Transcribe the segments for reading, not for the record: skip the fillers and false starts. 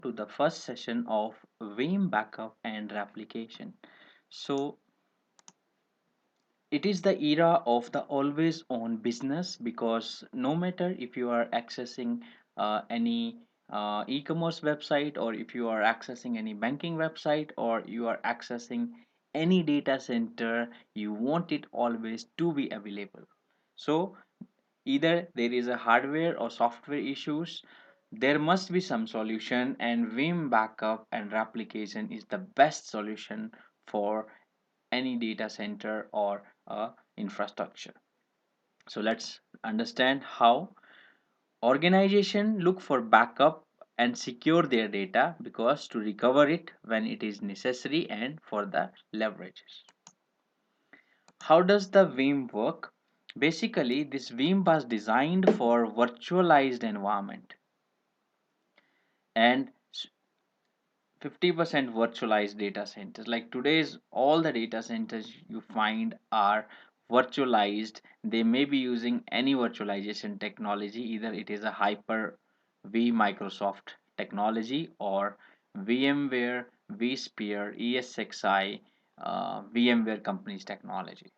to the first session of Veeam Backup and Replication. So, it is the era of the always on business because no matter if you are accessing any e-commerce website, or if you are accessing any banking website, or you are accessing any data center, you want it always to be available. So either there is a hardware or software issues, there must be some solution, and Veeam Backup and Replication is the best solution for any data center or infrastructure. So let's understand how organization look for backup and secure their data because to recover it when it is necessary and for the leverages. How does the Veeam work? Basically, this Veeam was designed for virtualized environment and 50% virtualized data centers. Like today's all the data centers you find are virtualized. They may be using any virtualization technology, either it is a hyper v Microsoft technology or VMware, vSphere, ESXi, VMware company's technology.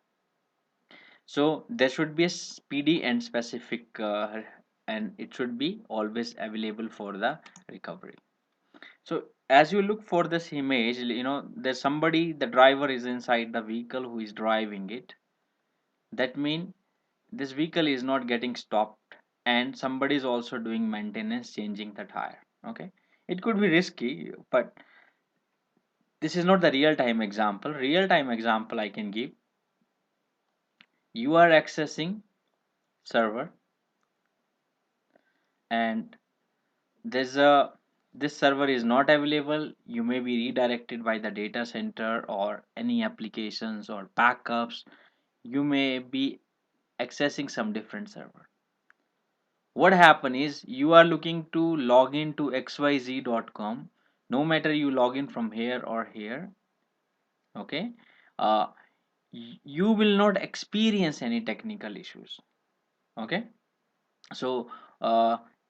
So there should be a speedy and specific and it should be always available for the recovery. So as you look for this image, there's somebody, the driver is inside the vehicle who is driving it. That means this vehicle is not getting stopped, and somebody is also doing maintenance, changing the tire. Okay, it could be risky, but this is not the real time example. Real time example I can give: you are accessing server, and there's a this server is not available. You may be redirected by the data center or any applications or backups. You may be accessing some different server. What happen is you are looking to log in to xyz.com. No matter you log in from here or here, okay, uh, you will not experience any technical issues. Okay, so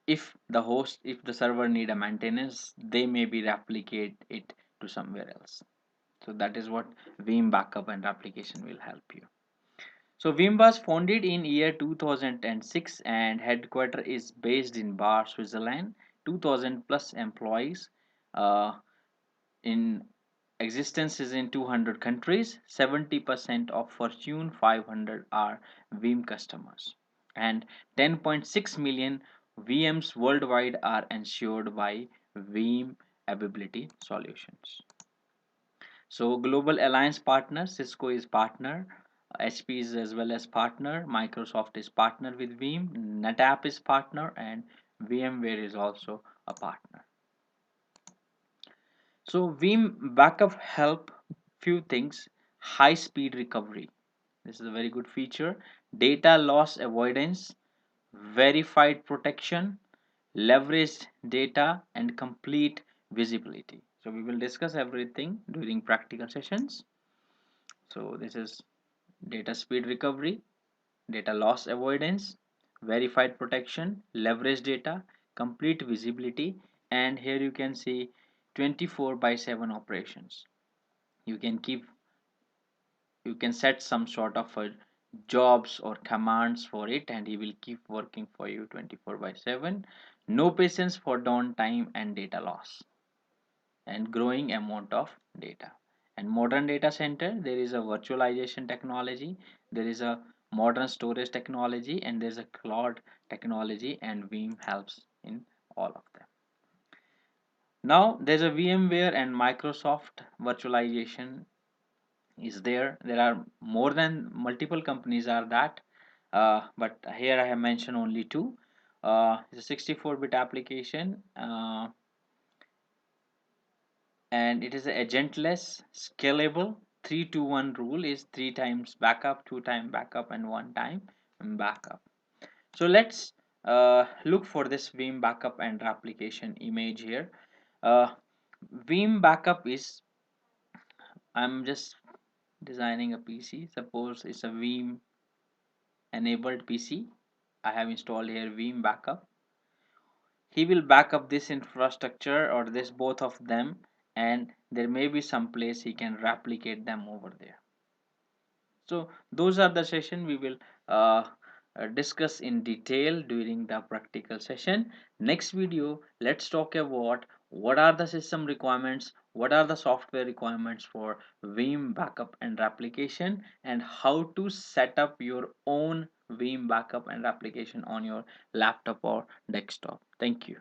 if the server need a maintenance, they may be replicate it to somewhere else. So that is what Veeam Backup and Replication will help you. So Veeam was founded in year 2006 and headquarter is based in Bar, Switzerland. 2000 plus employees uh, in existence is in 200 countries. 70% of Fortune 500 are Veeam customers, and 10.6 million VMs worldwide are ensured by Veeam Availability Solutions. So global alliance partner, Cisco is partner, HP is as well as partner, Microsoft is partner with Veeam, NetApp is partner, and VMware is also a partner. So Veeam Backup help few things: high speed recovery. This is a very good feature. Data loss avoidance, verified protection, leveraged data, and complete visibility. So we will discuss everything during practical sessions. So this is data speed recovery, data loss avoidance, verified protection, leverage data, complete visibility, and here you can see 24/7 operations. You can keep you can set some sort of a jobs or commands for it, and he will keep working for you 24/7. No patience for downtime and data loss and growing amount of data. And modern data center, there is a virtualization technology, there is a modern storage technology, and there's a cloud technology, and Veeam helps in all of them. Now there's a VMware and Microsoft virtualization is there. There are more than multiple companies are that, but here I have mentioned only two. It's a 64-bit application, and it is agentless, scalable. 3-2-1 rule is 3 times backup, 2 time backup, and 1 time backup. So let's look for this Veeam backup and replication image here. uh, Veeam backup is, I'm just designing a PC. Suppose it's a Veeam enabled PC. I have installed here Veeam backup. he will back up this infrastructure or this both of them, and there may be some place he can replicate them over there. So those are the session we will discuss in detail during the practical session. Next video, let's talk about what are the system requirements, what are the software requirements for Veeam backup and replication, and how to set up your own Veeam backup and replication on your laptop or desktop. Thank you.